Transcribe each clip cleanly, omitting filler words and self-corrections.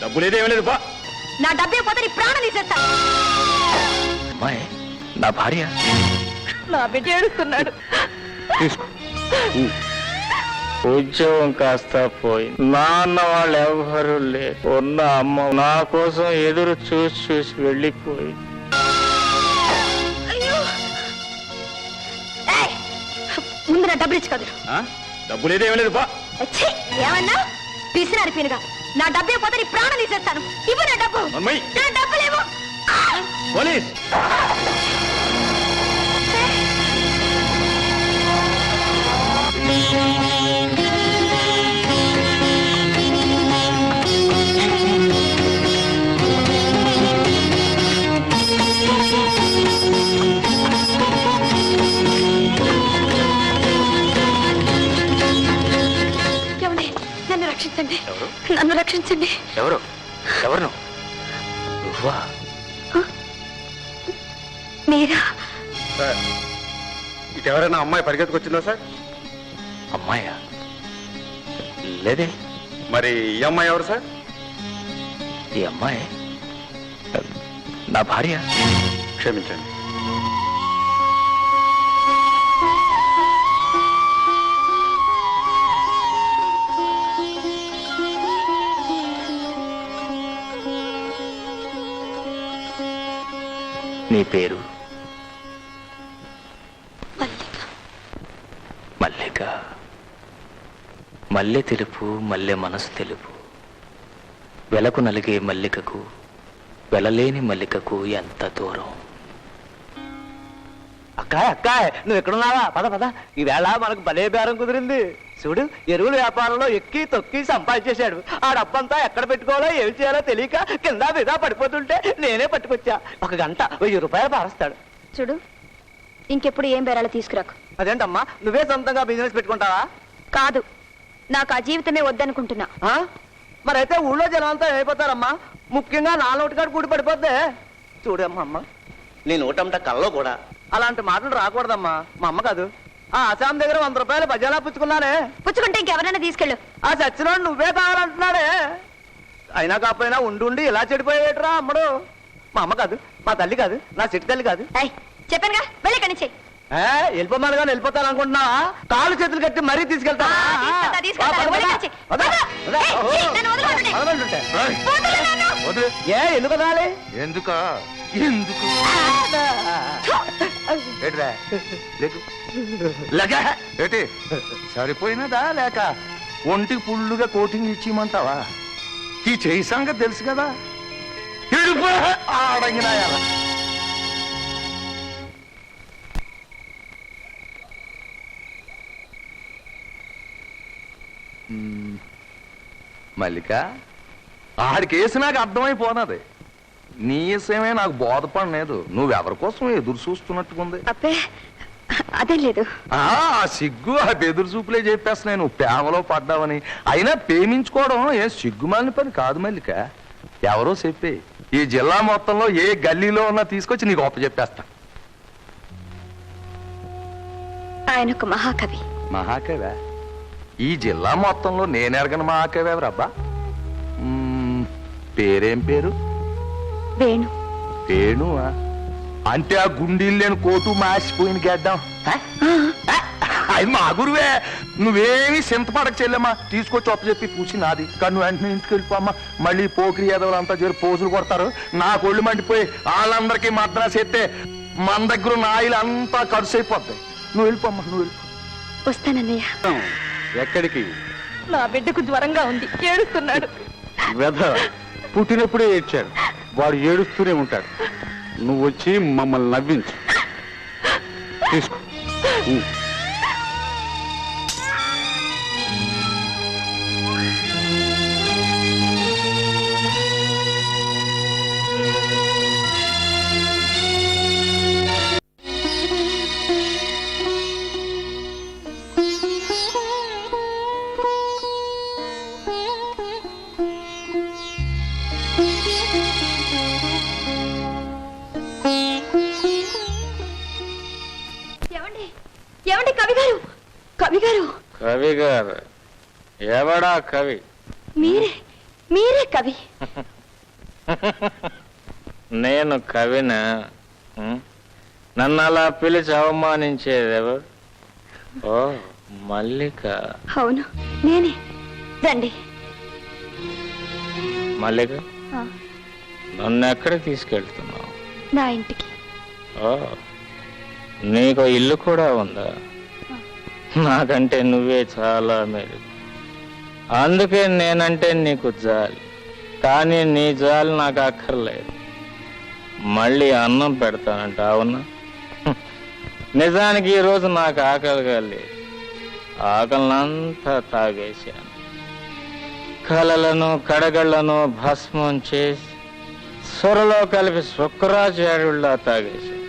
డబ్బు లేదేమీ లేదు బా. నా డబ్బే పోతే నీ ప్రాణం తీసేస్తా. అమ్మాయి నా భార్య. నా బిడ్డ ఏడుస్తున్నాడు. తీసుకో. ఉద్యోగం కాస్త పోయి నాన్న వాళ్ళు ఎవరు లేరు. ఉన్న అమ్మ నా కోసం ఎదురు చూసి చూసి వెళ్ళిపోయి. ముందు నా డబ్బులు ఇచ్చి కదరు. డబ్బు లేదేమీ లేదు బా. ఏమన్నా పిసినారి పీనుగా నా డబ్బే పోతే నీ ప్రాణం తీసేస్తాను. ఇవ్వు నా డబ్బు. నా డబ్బులు ఇవ్వు. పోలీస్. నన్ను రక్షించండి. నన్ను రక్షించండి. ఎవరు? ఎవరు నువ్వా? మీరా? సార్ ఇటు ఎవరైనా అమ్మాయి పరిగెత్తుకొచ్చిందా సార్? అమ్మాయా? లేదే. మరి ఈ అమ్మాయి ఎవరు సార్? ఈ అమ్మాయి నా భార్య. క్షమించండి. నీ పేరు? మల్లిక. మల్లిక. మల్లె తెలుపు, మల్లె మనసు తెలుపు. వెలకు నలిగే మల్లికకు, వెలలేని మల్లికకు ఎంత దూరం. అక్కాయ్ అక్కాయ్ నువ్వు ఎక్కడున్నావా? పద పద, ఈవేళ మనకు భలే బేరం కుదిరింది. చూడు, ఎరువుల వ్యాపారంలో ఎక్కి తొక్కి సంపాదించేశాడు. ఆ డబ్బంతా ఎక్కడ పెట్టుకోవాలో ఏమి చేయాలో తెలియక కింద మీద పడిపోతుంటే నేనే పట్టుకొచ్చా. 1 గంట 1000 రూపాయలు పారేస్తాడు. చూడు, ఇంకెప్పుడు ఏం బేరాలు తీసుకురాకు. అదేంటమ్మా, నువ్వే సొంతంగా బిజినెస్ పెట్టుకుంటావా? కాదు, నాకు ఆ జీవితమే వద్దనుకుంటున్నా. మరైతే ఊళ్ళో జనం అంతా అయిపోతారమ్మా. ముఖ్యంగా నా నోటికాడు కూడి పడిపోద్దే. చూడమ్మా అమ్మ, నీ నోటంట కల్లో కూడా అలాంటి మాటలు రాకూడదమ్మా. మా అమ్మ కాదు, ఆ అసాం దగ్గర 100 రూపాయలు బజానా పుచ్చుకున్నానే. పుచ్చుకుంటే ఇంకెవరైనా తీసుకెళ్ళు. ఆ చచ్చినోడు నువ్వే కావాలంటున్నాడే. అయినా కాకపోయినా ఉండి ఇలా చెడిపోయేట్రా అమ్మడు. మా అమ్మ కాదు, మా తల్లి కాదు, నా చెట్టు తల్లి కాదు. చెప్పానుగా, వెళ్ళి కనిచ్చే. వెళ్ళిపోమాను కానీ వెళ్ళిపోతాను అనుకుంటున్నావా? కాళ్ళు చేతులు కట్టి మరీ తీసుకెళ్తా. ఎందుకు రాలి? ఎందుకా? ఎందుకు ఏంటి సరిపోయినదా లేక ఒంటికి పుల్లుగా కోటింగ్ ఇచ్చిమంటావా? ఈ చేయి సంగతి తెలుసు కదా. ఆడంగినాయా మల్లిక, ఆడికేసి నాకు అర్థమైపోనది. నీ విషయమే నాకు బోధపడలేదు. నువ్వెవరి కోసం ఎదురు చూస్తున్నట్టుకుంది. అబ్బే అదే లేదు. సిగ్గు ఆ బెదురు చూపులే చెప్పేస్తున్నాయి నువ్వు ప్రేమలో పడ్డావని. అయినా ప్రేమించుకోవడం ఏ సిగ్గుమాలిన పని కాదు మల్లిక. ఎవరో చెప్పి ఈ జిల్లా మొత్తంలో ఏ గల్లీలో ఉన్నా తీసుకొచ్చి నీకు గొప్ప చెప్పేస్తా. ఆయన ఒక మహాకవి. మహాకవి? ఈ జిల్లా మొత్తంలో నేనెరగని మహాకవి ఎవరబ్బా? పేరేం పేరు? వేణు. వేణువా? అంటే ఆ గుండీలు లేని కోటు మాసిపోయిన గడ్డం. అది మా గురువే. నువ్వేమి చింతపడక చెల్లెమ్మా. తీసుకొచ్చి ఒప్ప చెప్పి పూసి నాది. కానీ నువ్వు వెంటనే ఇంటికి వెళ్ళిపోమ్మా. మళ్ళీ పోకిరి ఎదవలంతా చేరి పోజులు కొడతారు. నా కొళ్ళు మండిపోయి వాళ్ళందరికీ మద్రాసు ఎత్తే మన దగ్గర ఉన్న ఆయిల్ అంతా ఖర్చు అయిపోతాయి. నువ్వు వెళ్ళిపోమ్మా, నువ్వు వెళ్ళిపో. వస్తానన్నయ్య. ఎక్కడికి? నా బిడ్డకు జ్వరంగా ఉంది, ఏడుస్తున్నాడు. పుట్టినప్పుడే ఏడ్చాడు, వాడు ఏడుస్తూనే ఉంటాడు. నువ్వు వచ్చి మమ్మల్ని నవ్వించు. తీసుకో. ఏమండి కవి గారు? కవి గారు? కవి గారు ఎవడా? కవి మీరే మీరే కవి. నేను కవినా? నన్ను అలా పిలిచి అవమానించేదెవరు? ఓ మల్లిక. అవును నేనే. రండి. మల్లిక, నన్ను ఎక్కడికి తీసుకెళ్తున్నావు? నా ఇంటికి. ఓ, నీకు ఇల్లు కూడా ఉందా? నాకంటే నువ్వే చాలా మేలు. అందుకే నేనంటే నీకు జాలి. కానీ నీ జాలి నాకు అక్కర్లేదు. మళ్ళీ అన్నం పెడతానంట, అవునా? నిజానికి ఈరోజు నాకు ఆకలిగా లేదు. ఆకలినంతా తాగేశాను. కలలను కడగళ్లను భస్మం చేసి సొరలో కలిపి శుక్రాచార్యుల్లా తాగేశాను.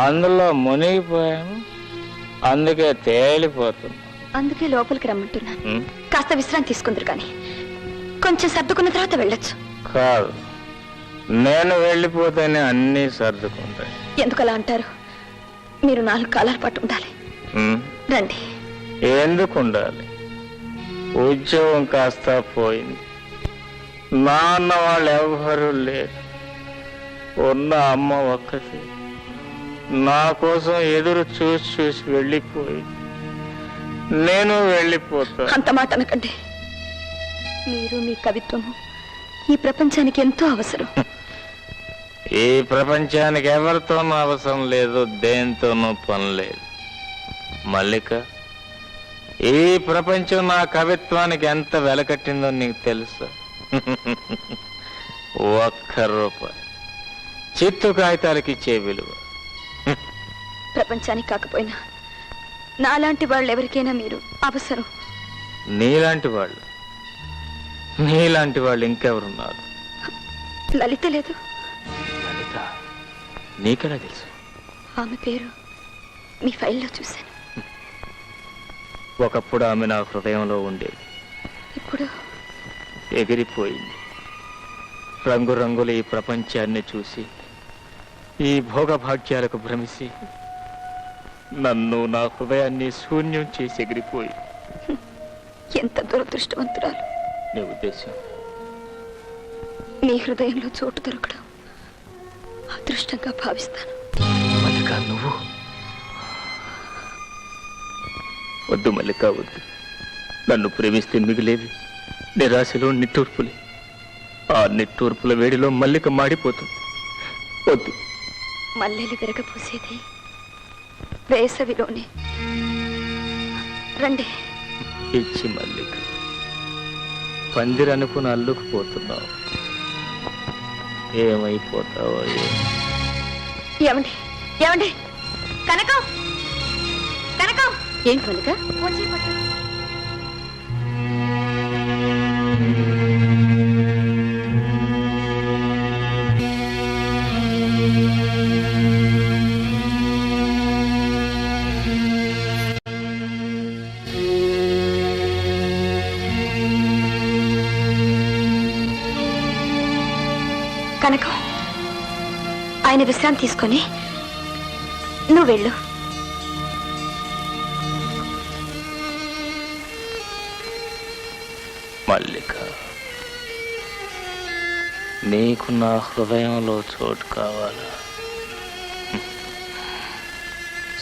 అందులో మునిగిపోయాను. అందుకే తేలిపోతున్నా. అందుకే లోపలికి రమ్మంటున్నాను. కాస్త విశ్రాంతి తీసుకుందరు కానీ కొంచెం సర్దుకున్న తర్వాత వెళ్ళొచ్చు. కాదు, నేను వెళ్ళిపోతేనే అన్నీ సర్దుకుంటాయి. ఎందుకలా అంటారు? మీరు 4 కాలాల పాటు ఉండాలి. రండి. ఎందుకు ఉండాలి? ఉద్యోగం కాస్త పోయింది. నాన్న వాళ్ళు ఎవ్వరూ లేరు. ఉన్న అమ్మ ఒక్కతే నా కోసం ఎదురు చూసి చూసి వెళ్ళిపోయి నేను వెళ్ళిపోతా. అంత మాట అనకండి. మీరు మీ కవిత్వము ఈ ప్రపంచానికి ఎంతో అవసరం. ఈ ప్రపంచానికి ఎవరితోనూ అవసరం లేదు, దేనితోనూ పని లేదు. మల్లిక, ఈ ప్రపంచం నా కవిత్వానికి ఎంత వెలకట్టిందో నీకు తెలుసా? 1 రూపాయి. చిత్తు కాగితాలకి ఇచ్చే విలువ. ప్రపంచానికి కాకపోయినా నాలాంటి వాళ్ళు ఎవరికైనా మీరు అవసరం. నీలాంటి వాళ్ళు ఇంకెవరున్నారు? లలిత లేదు. లలిత నీకెలా తెలుసు? ఆమె పేరు మీ ఫైల్లో చూశాను. ఒకప్పుడు ఆమె నా హృదయంలో ఉండేది. ఇప్పుడు ఎగిరిపోయింది. రంగురంగుల ఈ ప్రపంచాన్ని చూసి ఈ భోగభాగ్యాలకు భ్రమిసి నన్ను, నా హృదయాన్ని శూన్యం చేసి ఎగిరిపోయి. ఎంత దురదృష్టవంతురాలు. నీ ఉద్దేశం? మీ హృదయంలో చోటు దొరకడం అదృష్టంగా భావిస్తాను. మల్లిక, నువ్వు వద్దు మల్లిక, వద్దు. నన్ను ప్రేమిస్తే మిగిలేవి నిరాశలో నిట్టూర్పులే. ఆ నిట్టూర్పుల వేడిలో మల్లిక మాడిపోతుంది. వద్దు. మల్లెలు విరగపూసేది వేసవిలోనే. రండి. ఇచ్చి మల్లిక, పందిరనుకుని అల్లుకుపోతున్నావు. ఏమైపోతావో ఏమండి? ఏమండి? కనకం, కనకం. ఏంటి మల్లిక? కనకం, ఆయన విశ్రాంతి తీసుకొని నువ్వు వెళ్ళు. మల్లిక, నీకు నా హృదయంలో చోటు కావాలా?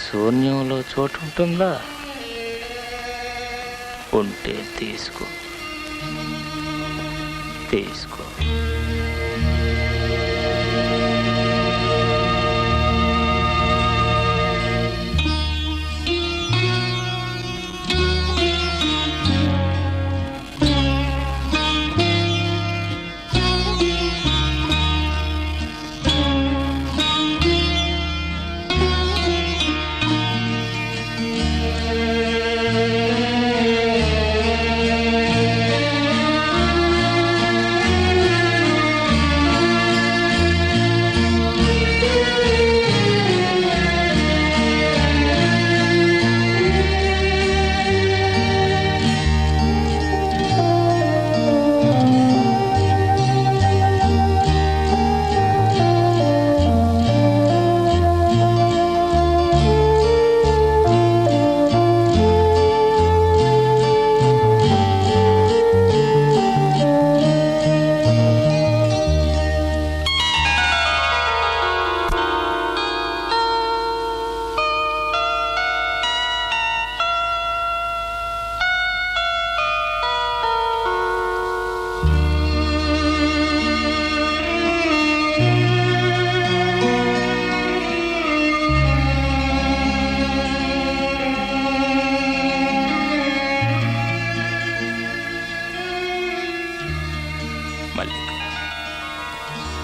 శూన్యంలో చోటు ఉంటుందా? ఉంటే తీసుకో.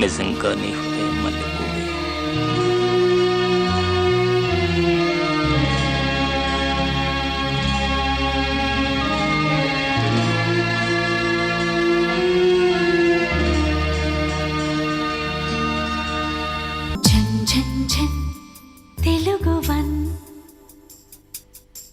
నిజంగా నీ హృదయం మళ్ళీ